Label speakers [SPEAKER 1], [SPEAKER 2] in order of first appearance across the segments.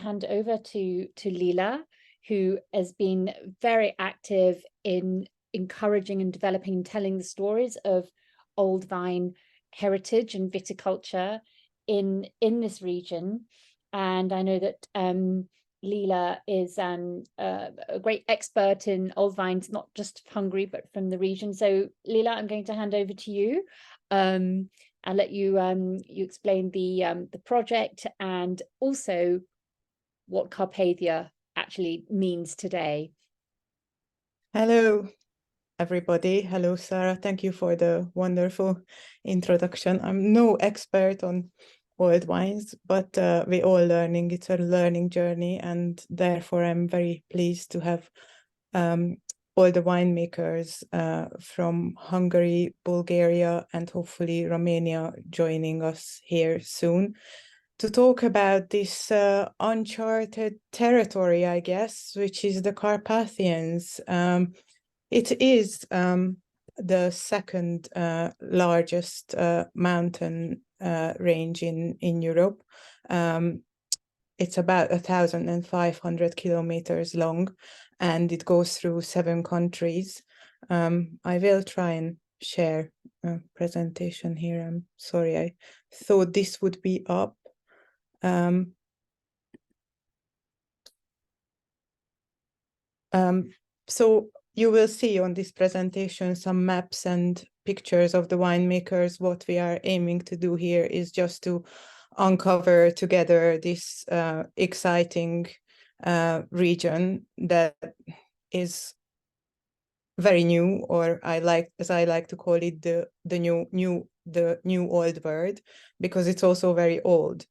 [SPEAKER 1] hand over to Lilla, who has been very active in encouraging and developing and telling the stories of old vine heritage and viticulture in this region. And I know that Lilla is a great expert in old vines, not just Hungary, but from the region. So Lilla, I'm going to hand over to you. I'll let you you explain the project and also what Carpathia actually means today.
[SPEAKER 2] Hello, everybody. Hello, Sarah. Thank you for the wonderful introduction. I'm no expert on old wines, but we're all learning. It's a learning journey, and therefore I'm very pleased to have all the winemakers from Hungary, Bulgaria, and hopefully Romania joining us here soon to talk about this uncharted territory, I guess, which is the Carpathians. It is the second largest mountain range in Europe. It's about 1,500 kilometers long, and it goes through 7 countries. I will try and share a presentation here. I'm sorry, I thought this would be up. So you will see on this presentation some maps and pictures of the winemakers. What we are aiming to do here is just to uncover together this exciting region that is very new, or as I like to call it, the new old world, because it's also very old.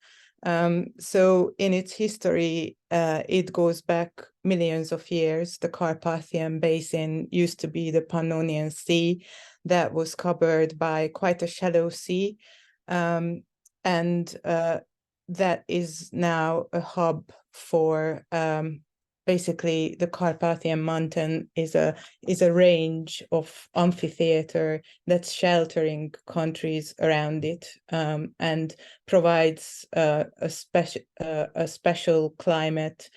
[SPEAKER 2] So in its history, it goes back millions of years. The Carpathian Basin used to be the Pannonian Sea that was covered by quite a shallow sea, and that is now a hub for basically the Carpathian Mountain is a range of amphitheater that's sheltering countries around it, and provides a special climate,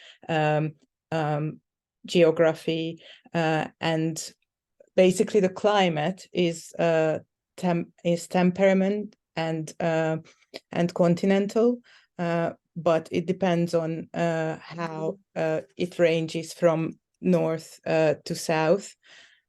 [SPEAKER 2] geography, and basically the climate is temperament and continental. But it depends on how it ranges from north to south.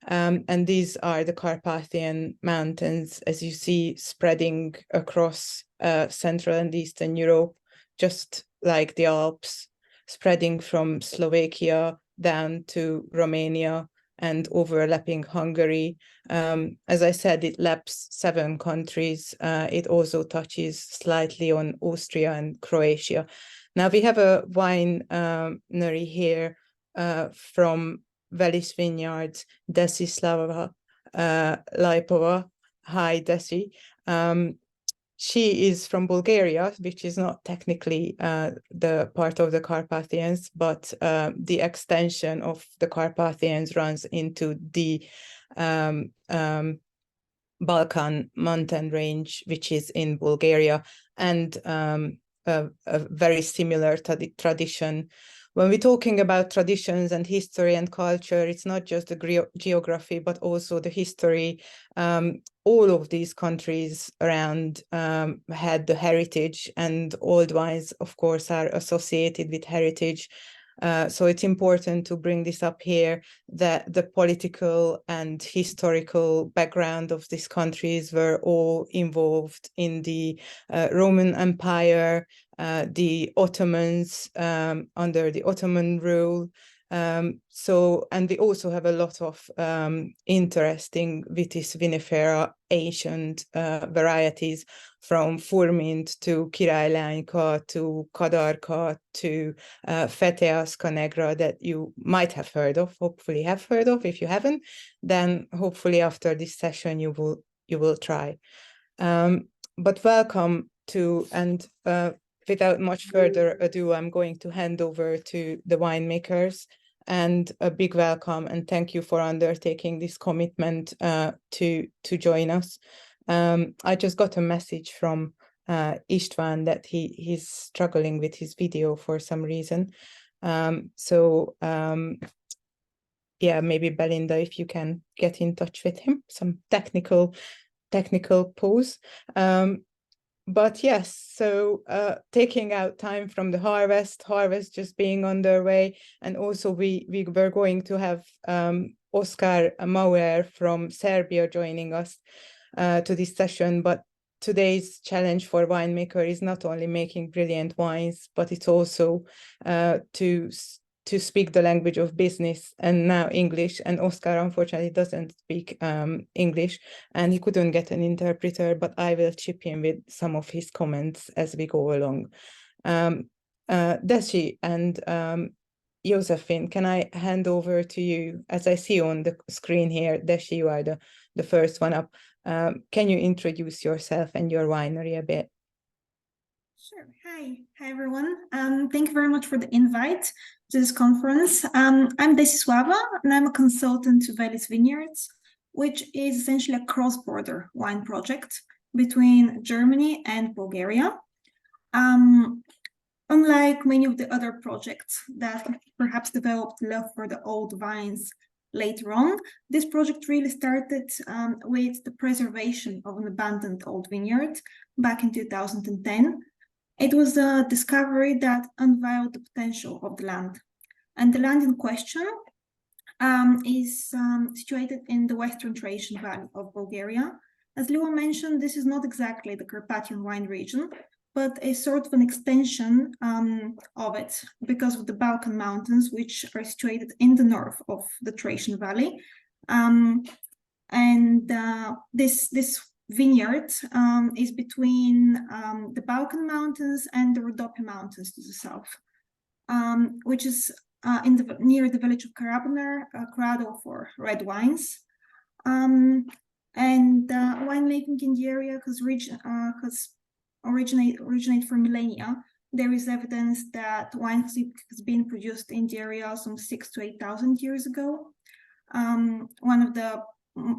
[SPEAKER 2] And these are the Carpathian Mountains, as you see, spreading across Central and Eastern Europe, just like the Alps, spreading from Slovakia down to Romania and overlapping Hungary. As I said, it laps 7 countries. It also touches slightly on Austria and Croatia. Now we have a winery here from Velis Vineyards, Desislava Lyapova. Hi, Desi. She is from Bulgaria, which is not technically the part of the Carpathians, but the extension of the Carpathians runs into the Balkan mountain range, which is in Bulgaria, and a very similar tradition. When we're talking about traditions and history and culture, it's not just the geography, but also the history. All of these countries around had the heritage, and old wines, of course, are associated with heritage. So it's important to bring this up here, that the political and historical background of these countries were all involved in the Roman Empire, the Ottomans, under the Ottoman rule. And we also have a lot of interesting Vitis vinifera ancient varieties, from Furmint to Királylányka to Kadarka to Feteasca Negra, that you might have heard of, hopefully have heard of. If you haven't, then hopefully after this session you will try. But welcome to, and without much further ado, I'm going to hand over to the winemakers, and a big welcome and thank you for undertaking this commitment to join us. I just got a message from István that he's struggling with his video for some reason. Yeah, maybe Belinda, if you can get in touch with him, some technical pause. But yes, so taking out time from the harvest just being underway, and also we were going to have Oskar Mauer from Serbia joining us to this session, but today's challenge for Winemaker is not only making brilliant wines, but it's also to speak the language of business, and now English. And Oskar unfortunately doesn't speak English, and he couldn't get an interpreter, but I will chip in with some of his comments as we go along. Desi and Iosefin, can I hand over to you? As I see on the screen here, Desi, you are the first one up. Can you introduce yourself and your winery a bit?
[SPEAKER 3] Sure. Hi everyone. Thank you very much for the invite to this conference. I'm Desislava, and I'm a consultant to Velis Vineyards, which is essentially a cross-border wine project between Germany and Bulgaria. Unlike many of the other projects that perhaps developed love for the old vines later on, this project really started with the preservation of an abandoned old vineyard back in 2010. It was a discovery that unveiled the potential of the land. And the land in question is situated in the Western Thracian Valley of Bulgaria. As Lilla mentioned, this is not exactly the Carpathian wine region, but a sort of an extension of it because of the Balkan Mountains, which are situated in the north of the Thracian Valley. This vineyard is between the Balkan Mountains and the Rhodope Mountains to the south, which is near the village of Karabaner, cradle for red wines. Winemaking in the area has originated for millennia. There is evidence that wine has been produced in the area some 6,000 to 8,000 years ago. One of the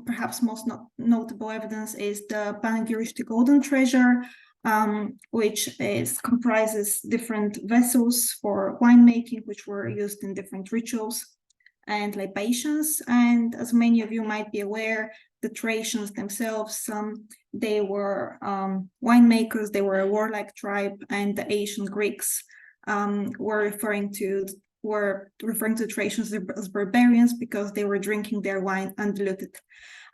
[SPEAKER 3] perhaps most notable evidence is the Panellists Golden Treasure, which comprises different vessels for winemaking, which were used in different rituals and libations. And as many of you might be aware, the Thracians themselves, they were winemakers, they were a warlike tribe, and the ancient Greeks were referring to the Thracians as barbarians because they were drinking their wine undiluted.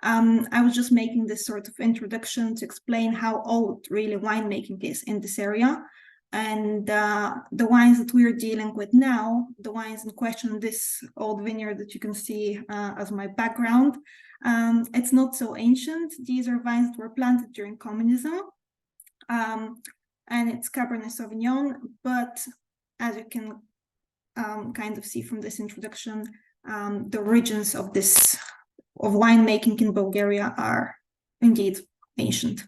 [SPEAKER 3] I was just making this sort of introduction to explain how old really winemaking is in this area. And the wines that we are dealing with now, the wines in question, this old vineyard that you can see as my background, it's not so ancient. These are vines that were planted during communism, and it's Cabernet Sauvignon. But as you can kind of see from this introduction, the origins of winemaking in Bulgaria are indeed ancient.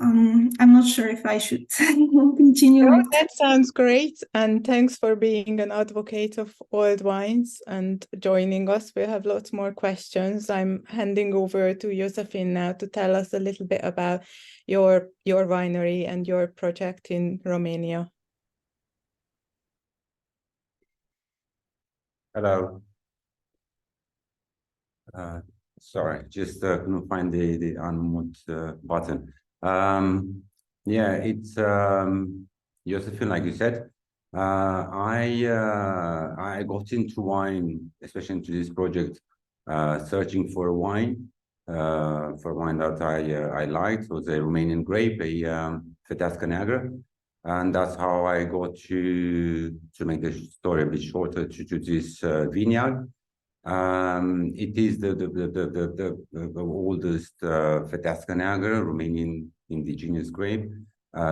[SPEAKER 3] I'm not sure if I should continue.
[SPEAKER 2] No, that sounds great, and thanks for being an advocate of old wines and joining us. We have lots more questions. I'm handing over to Iosefin now to tell us a little bit about your winery and your project in Romania.
[SPEAKER 4] Hello. Sorry, just couldn't find the unmute button. Yeah, it's Iosefin, like you said. I got into wine, especially into this project, searching for a wine, that I liked. It was a Romanian grape, a Fetească Neagră, and that's how I got to make the story a bit shorter to this vineyard. It is the oldest Fetească Neagră, Romanian indigenous grape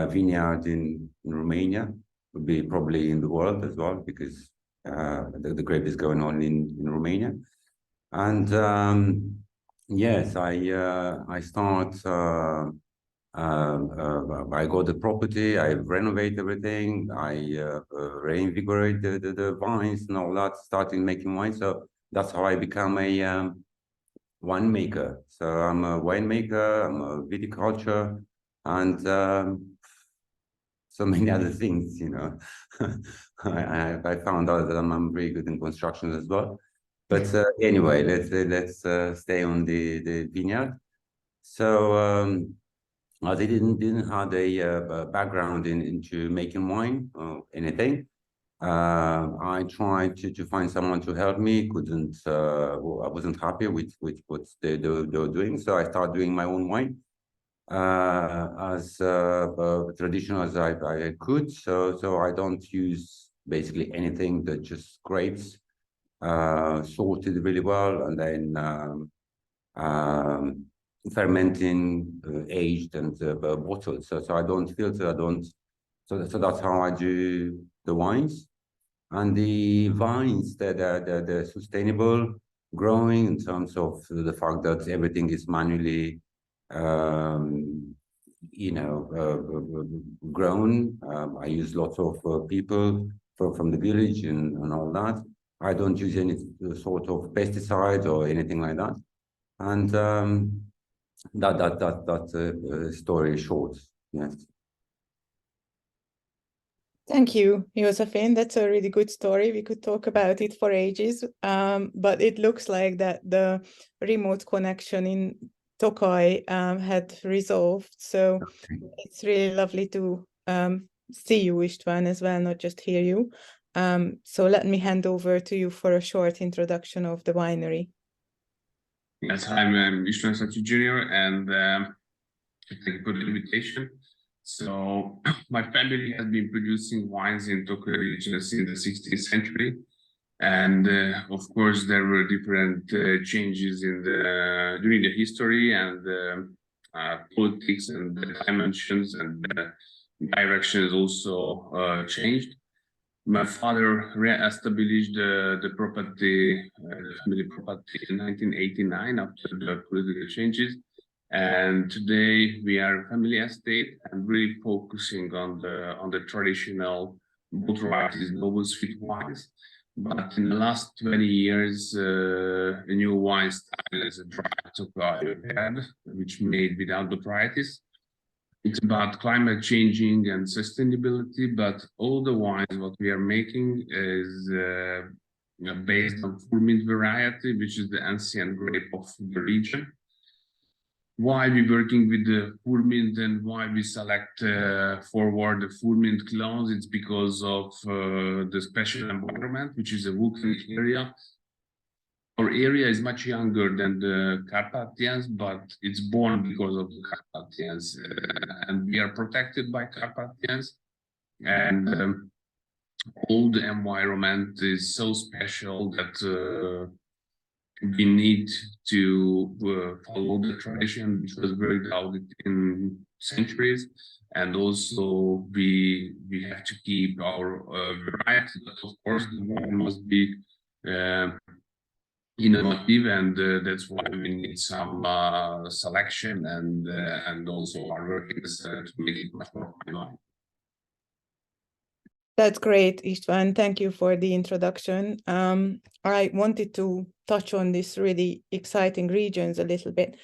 [SPEAKER 4] vineyard in Romania, would be probably in the world as well, because the grape is going on in Romania. And yes, I start. I got the property, I renovate everything, I reinvigorate the vines and all that, starting making wine. So that's how I become a winemaker. So I'm a winemaker, I'm a viticulture, and so many other things, you know. I found out that I'm very good in construction as well. But anyway, let's stay on the vineyard. So I didn't have a background into making wine or anything. I tried to find someone to help me. Couldn't. Well, I wasn't happy with what they were doing, so I started doing my own wine as traditional as I could. So I don't use basically anything that just grapes, sorted really well, and then fermenting, aged, and bottled. So I don't filter. I don't. So that's how I do the wines. And the vines that are sustainable growing in terms of the fact that everything is manually, you know, grown. I use lots of people from the village and all that. I don't use any sort of pesticides or anything like that. And that story short. Yes.
[SPEAKER 2] Thank you, Iosefin. That's a really good story. We could talk about it for ages, but it looks like that the remote connection in Tokaj had resolved. So it's really lovely to see you, István, as well, not just hear you. So let me hand over to you for a short introduction of the winery.
[SPEAKER 5] Yes, I'm István Szépsy Jr. and thank you for the invitation. So my family has been producing wines in Tokaj region since the 16th century, and of course there were different changes in during the history and politics and dimensions and directions also changed. My father re-established the property, the family property, in 1989 after the political changes. And today we are a family estate and really focusing on the traditional both varieties, noble sweet wines. But in the last 20 years, a new wine style is a dry Tokaj, which made without the varieties. It's about climate changing and sustainability, but all the wines what we are making is based on full mint variety, which is the ancient grape of the region. Why we working with the full mint and why we select forward the full mint clones? It's because of the special environment, which is a volcanic area. Our area is much younger than the Carpathians, but it's born because of the Carpathians, and we are protected by Carpathians. And all the environment is so special that we need to follow the tradition, which was very doubted in centuries, and also we have to keep our variety. But of course, the wine must be innovative, and that's why we need some selection and also our workings to make it much more fine.
[SPEAKER 2] That's great, István. Thank you for the introduction. I wanted to touch on these really exciting regions a little bit,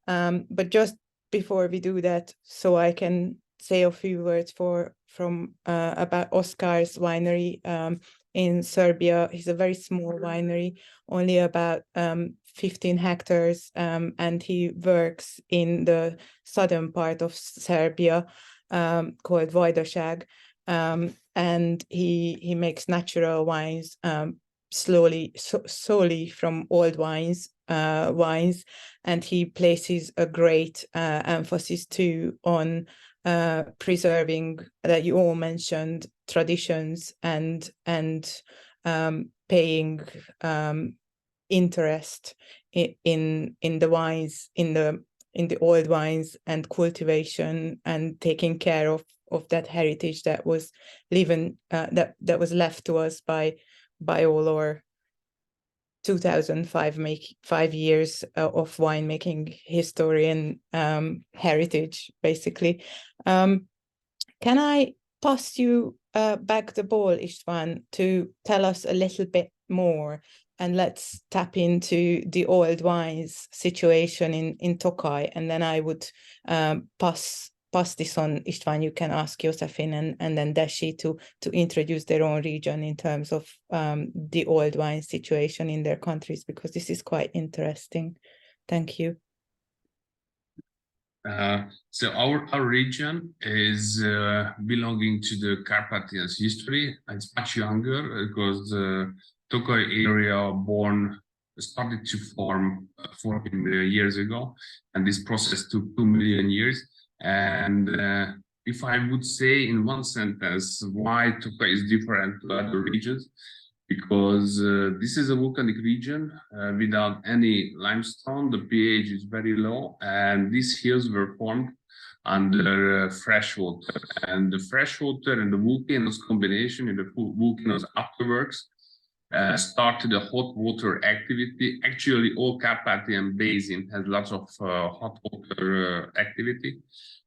[SPEAKER 2] but just before we do that, so I can say a few words about Oscar's winery in Serbia. He's a very small winery, only about 15 hectares, and he works in the southern part of Serbia called Vajdaság. And he makes natural wines solely from old wines, and he places a great emphasis too on preserving, that you all mentioned, traditions and paying interest in the wines, in the old wines, and cultivation and taking care of that heritage that was that was left to us by all our 5 years of winemaking history and heritage, basically. Can I pass you back the ball, István, to tell us a little bit more, and let's tap into the old wines situation in Tokaj, and then I would pass pass this on, István, you can ask Iosefin and then Desi to introduce their own region in terms of the old wine situation in their countries, because this is quite interesting. Thank you.
[SPEAKER 5] So our region is belonging to the Carpathian history. It's much younger because the Tokaj area started to form 14 years ago, and this process took 2 million years. And if I would say in one sentence why Tokaj is different to other regions, because this is a volcanic region without any limestone, the pH is very low, and these hills were formed under fresh water. And the fresh water and the volcanoes combination in the volcanoes afterwards started a hot water activity. Actually, all Carpathian Basin has lots of hot water activity.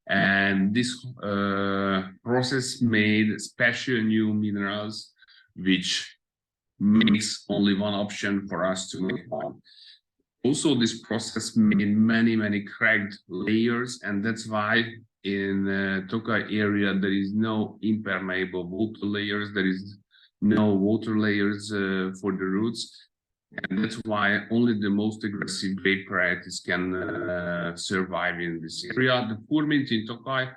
[SPEAKER 5] And this process made special new minerals, which makes only one option for us to make wine. Also, this process made many cracked layers, and that's why in Tokaj area there is no impermeable water layers, there is no water layers for the roots, and that's why only the most aggressive grape varieties can survive in this area. The Furmint in Tokaj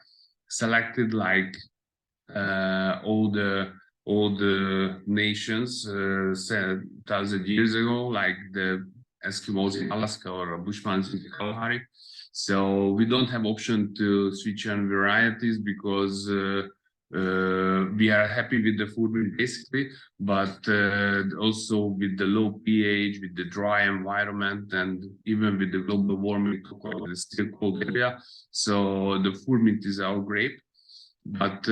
[SPEAKER 5] selected like all the nations 1,000 years ago, like the Eskimos in Alaska or Bushmans in Kalahari. So we don't have option to switch on varieties because we are happy with the food basically, but also with the low pH, with the dry environment, and even with the global warming, it's still cold area. So the Furmint is our grape, but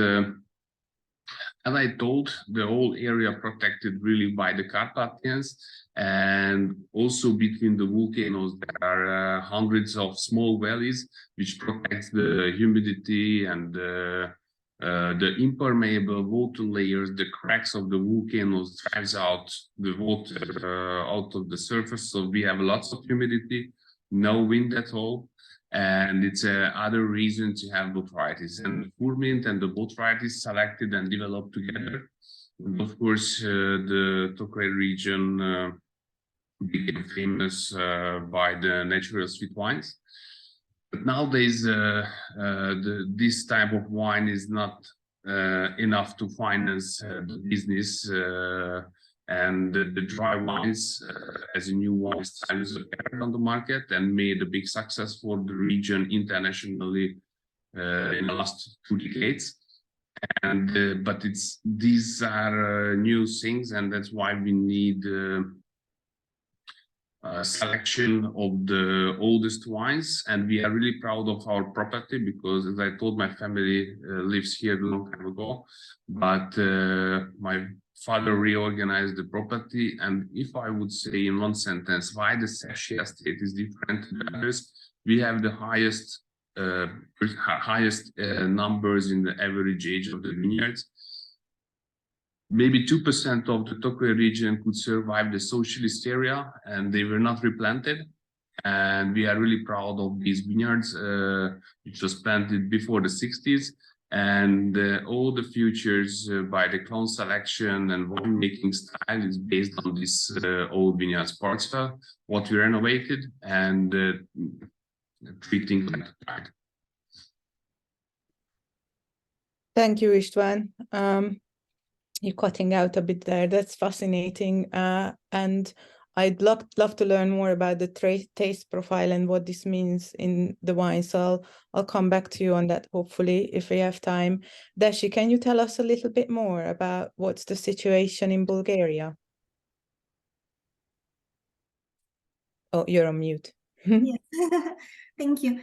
[SPEAKER 5] as I told, the whole area protected really by the Carpathians, and also between the volcanoes there are hundreds of small valleys which protect the humidity and the impermeable water layers. The cracks of the volcanoes drives out the water out of the surface, so we have lots of humidity, no wind at all. And it's other reason to have both varieties. And the Furmint and the both varieties selected and developed together. And of course, the Tokaj region became famous by the natural sweet wines. But nowadays, this type of wine is not enough to finance the business. And the dry wines as a new wine style is appeared on the market and made a big success for the region internationally in the last 2 decades. And but these are new things, and that's why we need selection of the oldest wines. And we are really proud of our property because, as I told, my family lives here a long time ago, but my father reorganized the property. And if I would say in one sentence why the Szèpsy estate is different than others, we have the highest numbers in the average age of the vineyards. Maybe 2% of the Tokaj region could survive the socialist area, and they were not replanted. And we are really proud of these vineyards, which was planted before the 60s. And all the futures by the clone selection and winemaking style is based on this old vineyards portfolio, what we renovated and treating like that.
[SPEAKER 2] Thank you, István. You're cutting out a bit there. That's fascinating. And I'd love to learn more about the taste profile and what this means in the wine. So I'll come back to you on that, hopefully, if we have time. Desi, can you tell us a little bit more about what's the situation in Bulgaria? Oh, you're on mute.
[SPEAKER 3] Yes. Thank you.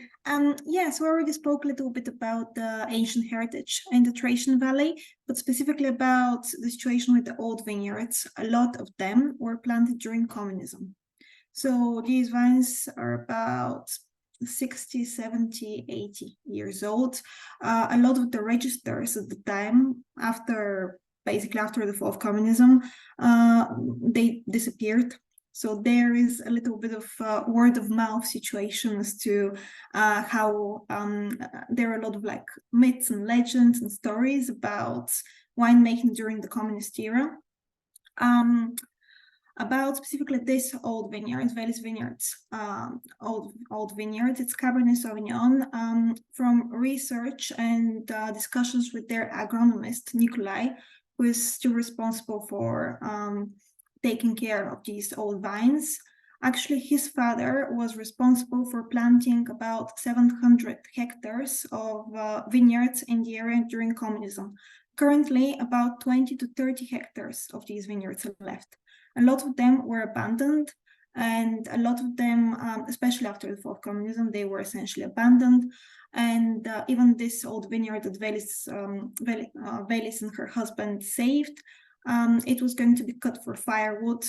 [SPEAKER 3] Yes, we already spoke a little bit about the ancient heritage in the Thracian Valley, but specifically about the situation with the old vineyards. A lot of them were planted during communism. So these vines are about 60, 70, 80 years old. A lot of the registers at the time, basically after the fall of communism, they disappeared. So there is a little bit of word of mouth situation as to how there are a lot of like myths and legends and stories about winemaking during the communist era. About specifically this old vineyard, Velis Vineyards, old vineyard, it's Cabernet Sauvignon. From research and discussions with their agronomist, Nikolai, who is still responsible for taking care of these old vines. Actually, his father was responsible for planting about 700 hectares of vineyards in the area during communism. Currently, about 20 to 30 hectares of these vineyards are left. A lot of them were abandoned, and a lot of them, especially after the fall of communism, they were essentially abandoned. And even this old vineyard that Velis and her husband saved, it was going to be cut for firewood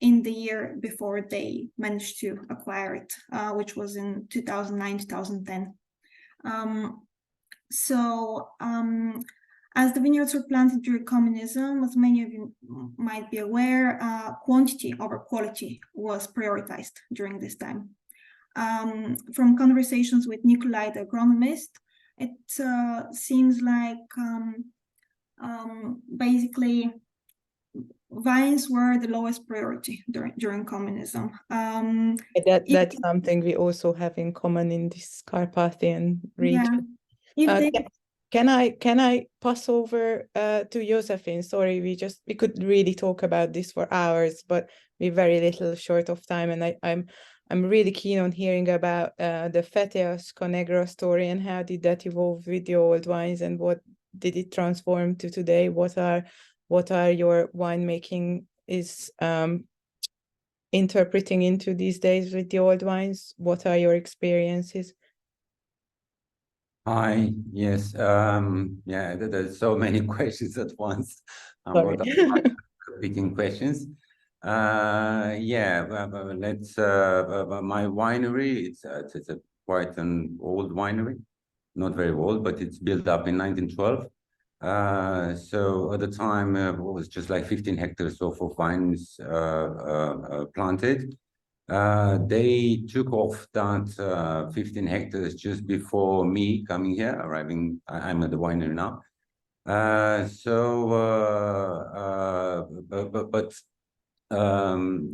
[SPEAKER 3] in the year before they managed to acquire it, which was in 2009, 2010. As the vineyards were planted during communism, as many of you might be aware, quantity over quality was prioritized during this time. From conversations with Nikolai, the agronomist, it seems like basically vines were the lowest priority during communism.
[SPEAKER 2] That's something we also have in common in this Carpathian region.
[SPEAKER 3] Yeah.
[SPEAKER 2] Can I pass over to Iosefin? Sorry, we could really talk about this for hours, but we're very little short of time, and I'm really keen on hearing about the Feteasca Negra story and how did that evolve with the old wines and what did it transform to today? What are your winemaking is interpreting into these days with the old wines? What are your experiences?
[SPEAKER 4] Hi, yes, yeah, there's so many questions at once.
[SPEAKER 2] Sorry.
[SPEAKER 4] Picking questions. Yeah, let's, my winery, it's a quite an old winery, not very old, but it's built up in 1912. So at the time, it was just like 15 hectares of vines planted. They took off that 15 hectares just before me coming here, arriving. I'm at the winery now.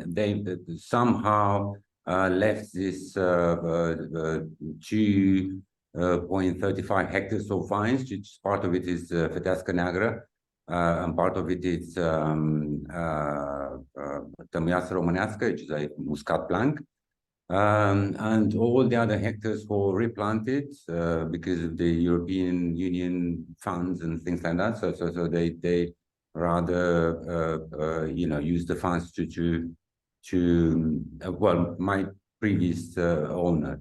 [SPEAKER 4] They somehow left this 2.35 hectares of vines, which part of it is Feteasca Neagră, and part of it is Tămâiață Românească, which is a Muscat Blanc. And all the other hectares were replanted because of the European Union funds and things like that. So they rather use the funds to well, my previous owner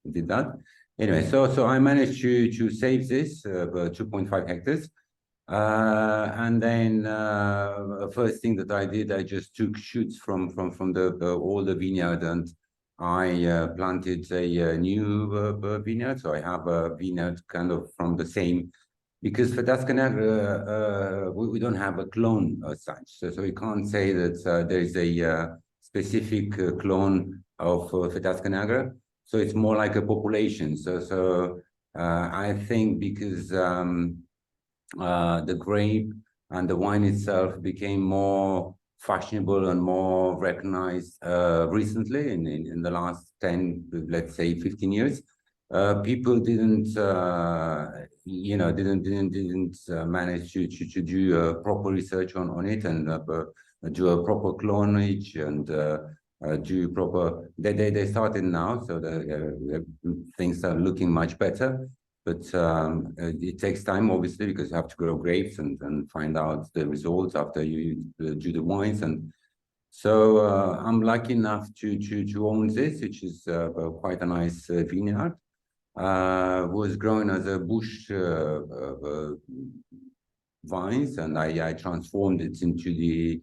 [SPEAKER 4] did that. Anyway, so I managed to save this 2.5 hectares. And then first thing that I did, I just took shoots from the older vineyard and I planted a new vineyard. So I have a vineyard kind of from the same, because Feteasca Neagră, we don't have a clone as such. So we can't say that there is a specific clone of Feteasca Neagră. So it's more like a population. So I think because the grape and the wine itself became more fashionable and more recognized recently in the last 10, let's say 15 years. People didn't manage to do a proper research on it and do a proper clonage and do proper. They started now, so the things are looking much better. But it takes time, obviously, because you have to grow grapes and find out the results after you do the wines. And so I'm lucky enough to own this, which is quite a nice vineyard. Was grown as a bush vines, and I transformed it into the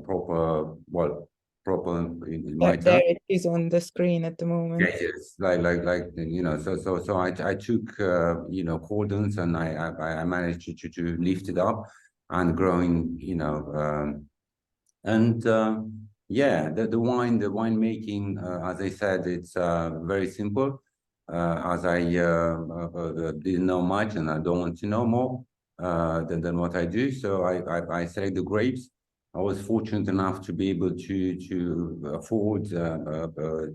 [SPEAKER 4] proper in my time.
[SPEAKER 2] There it is on the screen at the moment.
[SPEAKER 4] Yes, like so I took cordons and I managed to lift it up and growing And yeah, the winemaking, as I said, it's very simple. As I didn't know much and I don't want to know more than what I do, so I select the grapes. I was fortunate enough to be able to afford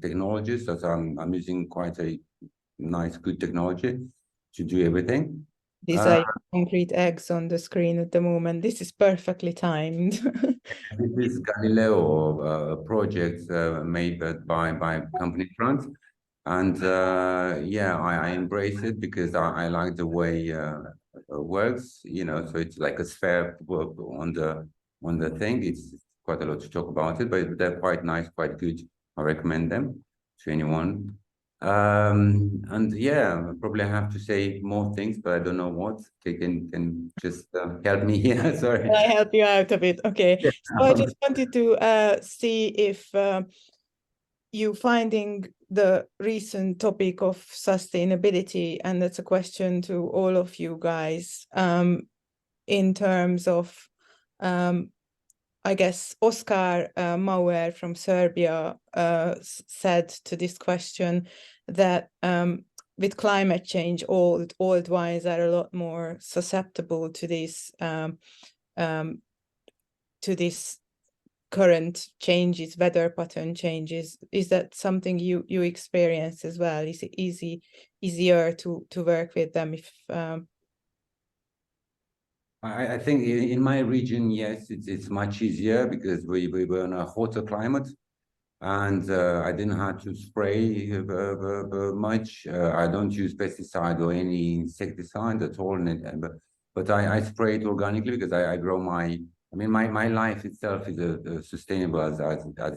[SPEAKER 4] technology, so I'm using quite a nice, good technology to do everything.
[SPEAKER 2] These are concrete eggs on the screen at the moment. This is perfectly timed.
[SPEAKER 4] This is Galileo project made by company France, and yeah, I embrace it because I like the way it works. You know, so it's like a sphere on the thing. It's quite a lot to talk about it, but they're quite nice, quite good. I recommend them to anyone. And yeah, probably I have to say more things, but I don't know what. Okay, can just help me here. Sorry.
[SPEAKER 2] Can I help you out a bit? Okay.
[SPEAKER 4] Yeah.
[SPEAKER 2] So I just wanted to see if you finding the recent topic of sustainability, and that's a question to all of you guys, in terms of I guess Oscar Mauer from Serbia said to this question that with climate change, old wines are a lot more susceptible to this current changes, weather pattern changes. Is that something you experience as well? Is it easier to work with them if
[SPEAKER 4] I think in my region, yes, it's much easier because we were in a hotter climate, and I didn't have to spray much. I don't use pesticide or any insecticide at all, but I spray it organically because I grow my. I mean, my life itself is sustainable as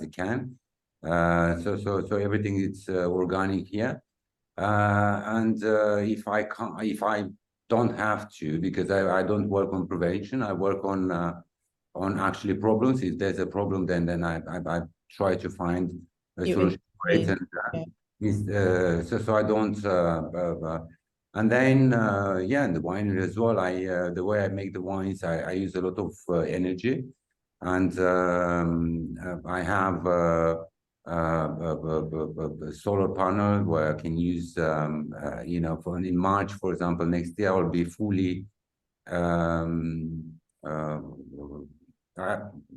[SPEAKER 4] it can. So everything is organic here, and if I don't have to, because I don't work on prevention. I work on actually problems. If there's a problem, then I try to find a solution for it. And so I don't. And then yeah, in the winery as well. The way I make the wines, I use a lot of energy, and I have a solar panel where I can use, you know, for in March, for example, next year I will be fully,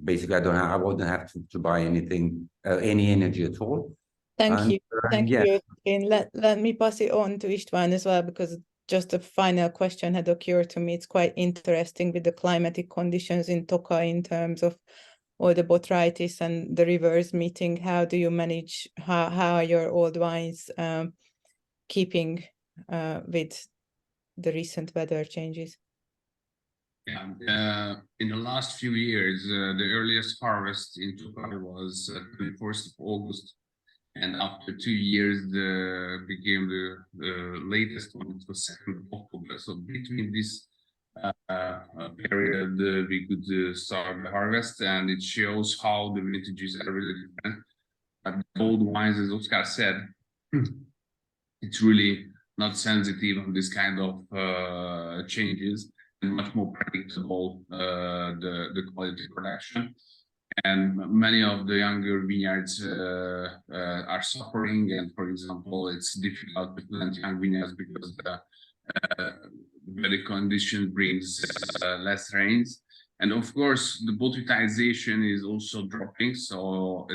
[SPEAKER 4] basically I wouldn't have to buy anything, any energy at all.
[SPEAKER 2] Thank you. Thank
[SPEAKER 4] yeah.
[SPEAKER 2] you. And let me pass it on to István as well, because just a final question had occurred to me. It's quite interesting with the climatic conditions in Tokaj in terms of all the botrytis and the rivers meeting. How do you manage, how are your old wines keeping with the recent weather changes?
[SPEAKER 5] Yeah, in the last few years, the earliest harvest in Tokaj was 21st of August. And after 2 years, became the latest one. It was 2nd of October. So between this period, we could start the harvest, and it shows how the vintages are really different. But the old wines, as Oscar said, it's really not sensitive on this kind of changes, and much more predictable the quality production. And many of the younger vineyards are suffering. And for example, it's difficult to plant young vineyards because the weather condition brings less rains. And of course, the botrytization is also dropping. So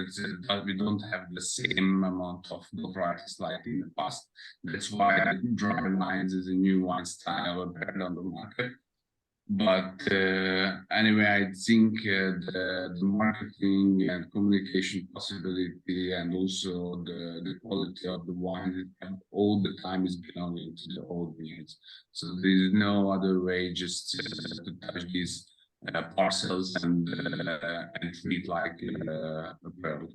[SPEAKER 5] we don't have the same amount of botrytis like in the past. That's why dry wines is a new wine style appeared on the market. But anyway, I think the marketing and communication possibility, and also the quality of the wine all the time is belonging to the old vineyards. So there is no other way just to touch these parcels and treat like a pearl.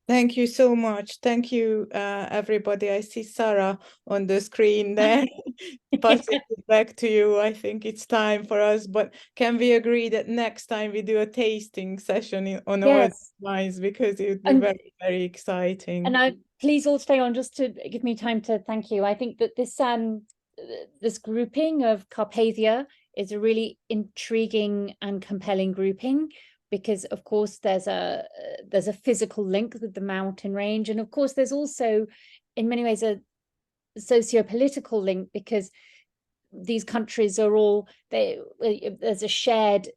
[SPEAKER 2] Thank you so much. Thank you, everybody. I see Sarah on the screen there. Passing it back to you. I think it's time for us, but can we agree that next time we do a tasting session on old wines, because it would be very, very exciting.
[SPEAKER 1] And please all stay on just to give me time to thank you. I think that this grouping of Carpathia is a really intriguing and compelling grouping, because of course there's a physical link with the mountain range, and of course there's also in many ways a socio-political link, because these countries are all there's a shared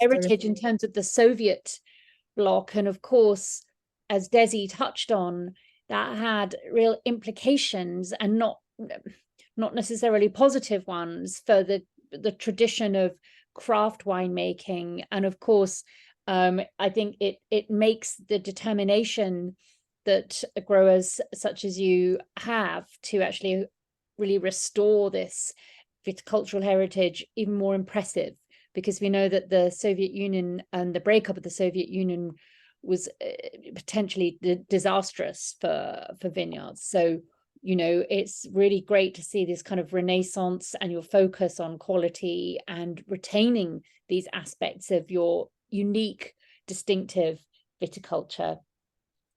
[SPEAKER 1] heritage in terms of the Soviet bloc, and of course, as Desi touched on, that had real implications, and not necessarily positive ones, for the tradition of craft winemaking. And of course, I think it makes the determination that growers such as you have to actually really restore this viticultural heritage even more impressive, because we know that the Soviet Union and the breakup of the Soviet Union was potentially disastrous for vineyards. So, you know, it's really great to see this kind of renaissance and your focus on quality and retaining these aspects of your unique, distinctive viticulture.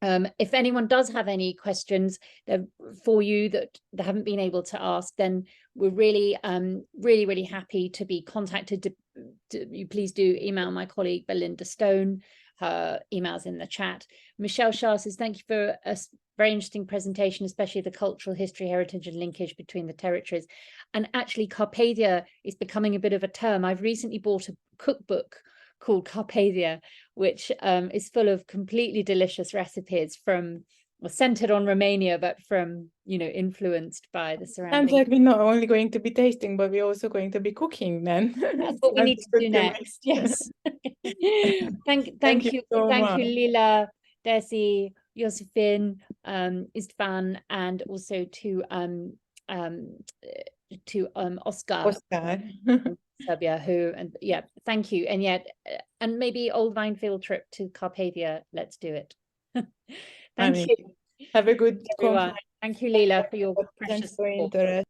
[SPEAKER 1] If anyone does have any questions for you that they haven't been able to ask, then we're really, really happy to be contacted. You please do email my colleague Belinda Stone. Her email's in the chat. Michelle Shah says, thank you for a very interesting presentation, especially the cultural history, heritage and linkage between the territories. And actually Carpathia is becoming a bit of a term. I've recently bought a cookbook called Carpathia, which is full of completely delicious recipes centered on Romania, but from, you know, influenced by the surrounding.
[SPEAKER 2] Sounds like we're not only going to be tasting, but we're also going to be cooking then.
[SPEAKER 1] That's what we need to do next. Yes. Thank you
[SPEAKER 2] so much.
[SPEAKER 1] Lilla, Desi, Iosefin, István, and also to Oscar. Serbia, thank you. And yet, and maybe old vine field trip to Carpathia. Let's do it. Thank you.
[SPEAKER 2] Have a good
[SPEAKER 1] Everyone. Thank you, Lilla, for your precious
[SPEAKER 2] interest.